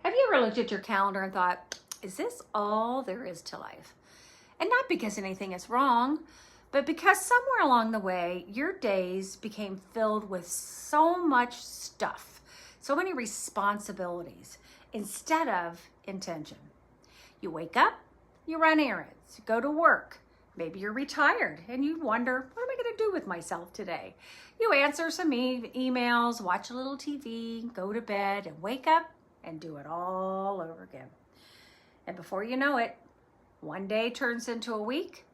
Have you ever looked at your calendar and thought, is this all there is to life? And not because anything is wrong, but because somewhere along the way, your days became filled with so much stuff, so many responsibilities, instead of intention. You wake up, you run errands, you go to work. Maybe you're retired and you wonder, what am I going to do with myself today? You answer some emails, watch a little TV, go to bed, and wake up and do it all over again. And before you know it, one day turns into a week,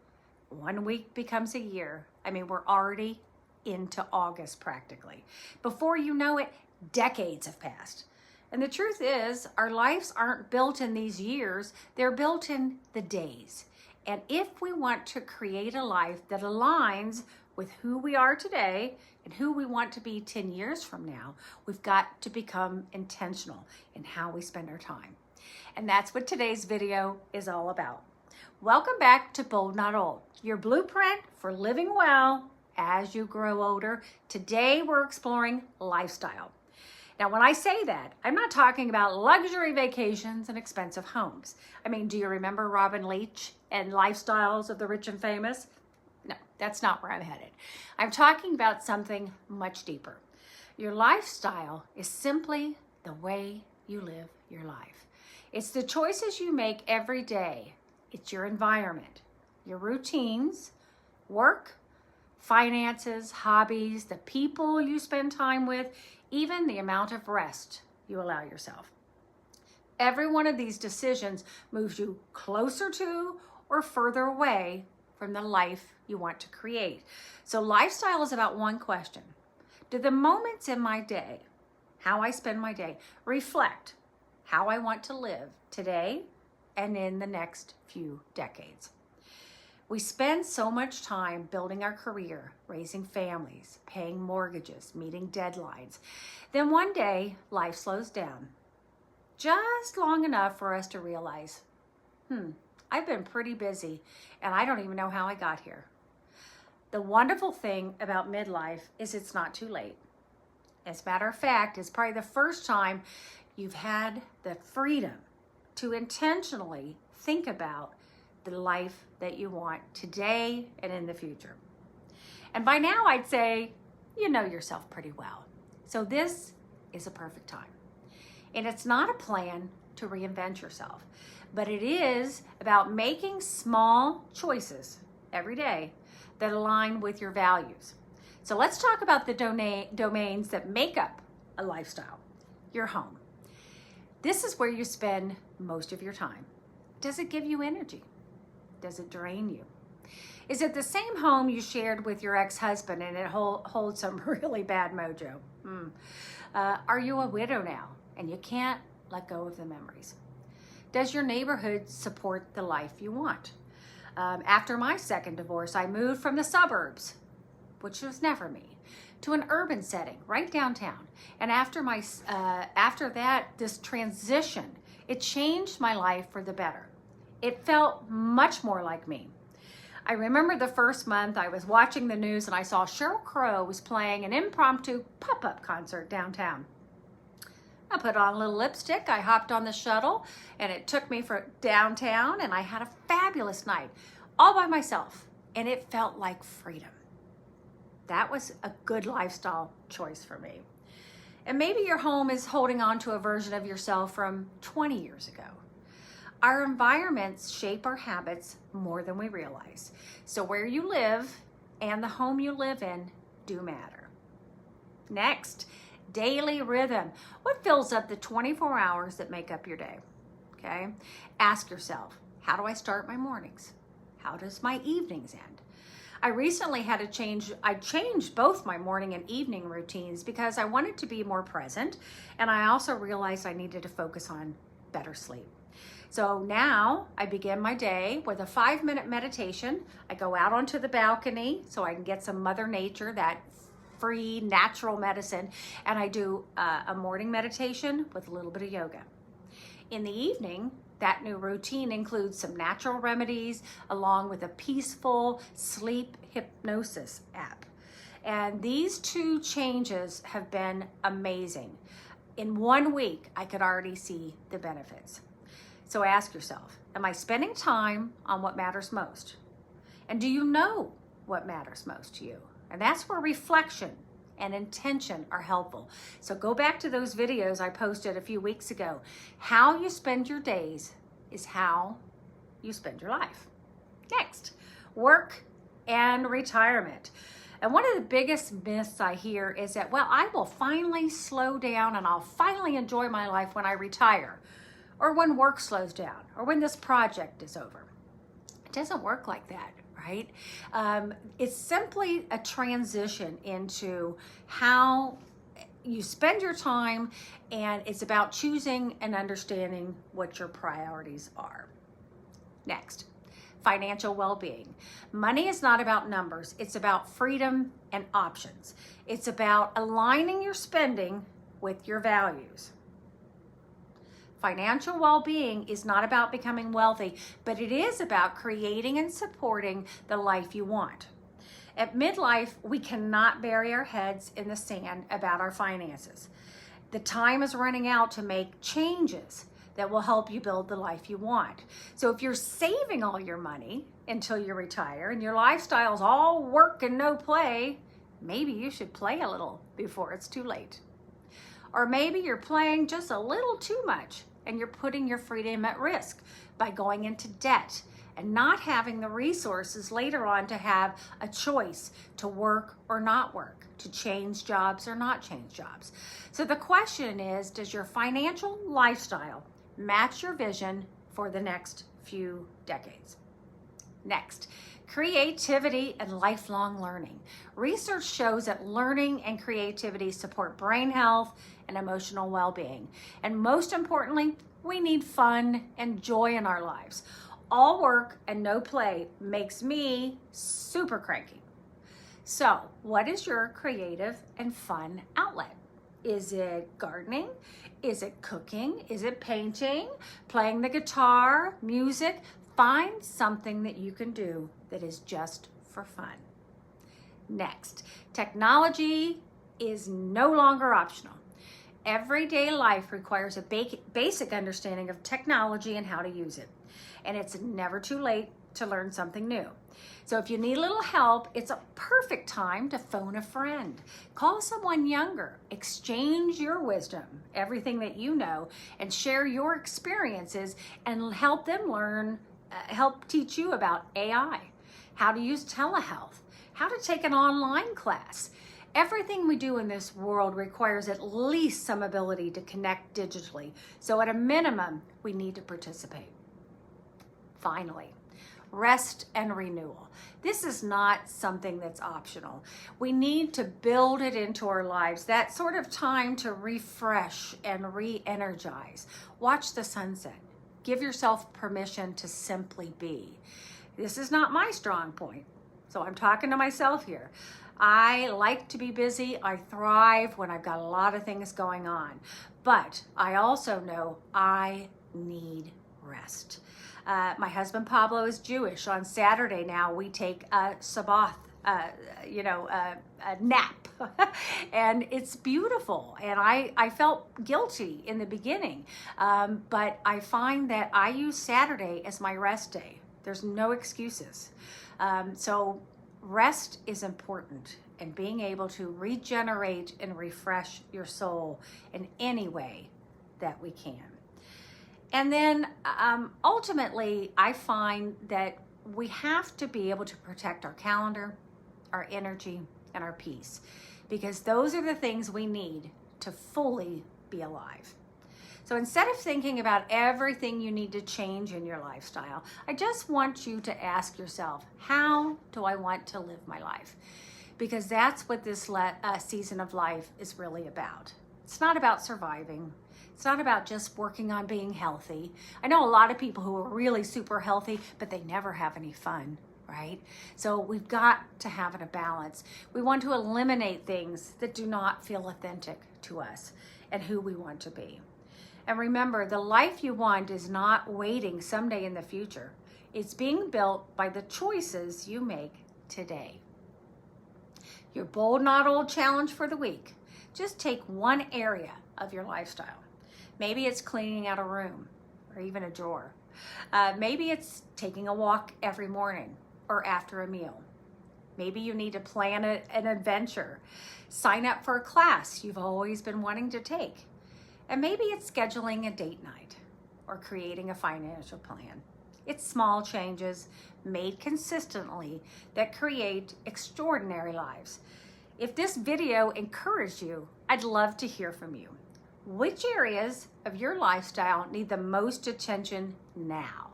1 week becomes a year. I mean, we're already into August practically. Before you know it, decades have passed. And the truth is, our lives aren't built in these years, they're built in the days. And if we want to create a life that aligns with who we are today and who we want to be 10 years from now, we've got to become intentional in how we spend our time. And that's what today's video is all about. Welcome back to Bold Not Old, your blueprint for living well as you grow older. Today we're exploring lifestyle. Now, when I say that, I'm not talking about luxury vacations and expensive homes. I mean, do you remember Robin Leach and Lifestyles of the Rich and Famous? No, that's not where I'm headed. I'm talking about something much deeper. Your lifestyle is simply the way you live your life. It's the choices you make every day. It's your environment, your routines, work, finances, hobbies, the people you spend time with, even the amount of rest you allow yourself. Every one of these decisions moves you closer to or further away from the life you want to create. So lifestyle is about one question. Do the moments in my day, how I spend my day, reflect how I want to live today and in the next few decades? We spend so much time building our career, raising families, paying mortgages, meeting deadlines. Then one day, life slows down, just long enough for us to realize, I've been pretty busy and I don't even know how I got here. The wonderful thing about midlife is it's not too late. As a matter of fact, it's probably the first time you've had the freedom to intentionally think about the life that you want today and in the future. And by now, I'd say you know yourself pretty well. So this is a perfect time. And it's not a plan to reinvent yourself, but it is about making small choices every day that align with your values. So let's talk about the domains that make up a lifestyle. Your home. This is where you spend most of your time. Does it give you energy? Does it drain you? Is it the same home you shared with your ex-husband and it holds some really bad mojo? Are you a widow now and you can't let go of the memories? Does your neighborhood support the life you want? After my second divorce, I moved from the suburbs, which was never me, to an urban setting right downtown. And after that, this transition, it changed my life for the better. It felt much more like me. I remember the first month I was watching the news and I saw Sheryl Crow was playing an impromptu pop-up concert downtown. I put on a little lipstick, I hopped on the shuttle, and it took me for downtown, and I had a fabulous night all by myself, and it felt like freedom. That was a good lifestyle choice for me. And maybe your home is holding on to a version of yourself from 20 years ago. Our environments shape our habits more than we realize. So where you live and the home you live in do matter. Next, daily rhythm. What fills up the 24 hours that make up your day? Okay. Ask yourself, how do I start my mornings? How does my evenings end? I recently had a change. I changed both my morning and evening routines because I wanted to be more present. And I also realized I needed to focus on better sleep. So now I begin my day with a 5-minute meditation. I go out onto the balcony so I can get some Mother Nature, that free natural medicine. And I do a morning meditation with a little bit of yoga. In the evening, that new routine includes some natural remedies along with a peaceful sleep hypnosis app. And these two changes have been amazing. in 1 week, I could already see the benefits. So ask yourself, am I spending time on what matters most? And do you know what matters most to you? And that's where reflection and intention are helpful. So go back to those videos I posted a few weeks ago. How you spend your days is how you spend your life. Next, work and retirement. And one of the biggest myths I hear is that, well, I will finally slow down and I'll finally enjoy my life when I retire, or when work slows down, or when this project is over. It doesn't work like that, right? It's simply a transition into how you spend your time, and it's about choosing and understanding what your priorities are. Next, financial well-being. Money is not about numbers. It's about freedom and options. It's about aligning your spending with your values. Financial well-being is not about becoming wealthy, but it is about creating and supporting the life you want. At midlife, we cannot bury our heads in the sand about our finances. The time is running out to make changes that will help you build the life you want. So if you're saving all your money until you retire and your lifestyle's all work and no play, maybe you should play a little before it's too late. Or maybe you're playing just a little too much and you're putting your freedom at risk by going into debt and not having the resources later on to have a choice to work or not work, to change jobs or not change jobs. So the question is, does your financial lifestyle match your vision for the next few decades? Next, creativity and lifelong learning. Research shows that learning and creativity support brain health and emotional well-being. And most importantly, we need fun and joy in our lives. All work and no play makes me super cranky. So, what is your creative and fun outlet? Is it gardening? Is it cooking? Is it painting? Playing the guitar? Music? Find something that you can do that is just for fun. Next, technology is no longer optional. Everyday life requires a basic understanding of technology and how to use it. And it's never too late to learn something new. So if you need a little help, it's a perfect time to phone a friend. Call someone younger, exchange your wisdom, everything that you know, and share your experiences and help them learn, help teach you about AI, how to use telehealth, how to take an online class. Everything we do in this world requires at least some ability to connect digitally. So at a minimum, we need to participate. Finally, rest and renewal. This is not something that's optional. We need to build it into our lives, that sort of time to refresh and re-energize. Watch the sunset. Give yourself permission to simply be. This is not my strong point, so I'm talking to myself here. I like to be busy. I thrive when I've got a lot of things going on, but I also know I need rest. My husband Pablo is Jewish. On Saturday now we take a Sabbath, a nap, and it's beautiful. And I felt guilty in the beginning, but I find that I use Saturday as my rest day. There's no excuses. So rest is important, and being able to regenerate and refresh your soul in any way that we can. And then ultimately, I find that we have to be able to protect our calendar, our energy, and our peace, because those are the things we need to fully be alive. So instead of thinking about everything you need to change in your lifestyle, I just want you to ask yourself, how do I want to live my life? Because that's what this season of life is really about. It's not about surviving. It's not about just working on being healthy. I know a lot of people who are really super healthy, but they never have any fun, right? So we've got to have a balance. We want to eliminate things that do not feel authentic to us and who we want to be. And remember, the life you want is not waiting someday in the future. It's being built by the choices you make today. Your Bold Not Old challenge for the week. Just take one area of your lifestyle. Maybe it's cleaning out a room or even a drawer. Maybe it's taking a walk every morning or after a meal. Maybe you need to plan an adventure, sign up for a class you've always been wanting to take. And maybe it's scheduling a date night or creating a financial plan. It's small changes made consistently that create extraordinary lives. If this video encouraged you, I'd love to hear from you. Which areas of your lifestyle need the most attention now?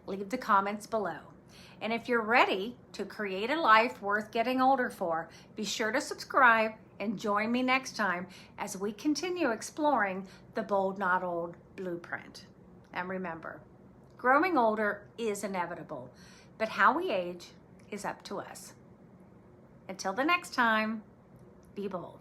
Leave the comments below. And if you're ready to create a life worth getting older for, be sure to subscribe and join me next time as we continue exploring the Bold Not Old blueprint. And remember, growing older is inevitable, but how we age is up to us. Until the next time, be bold.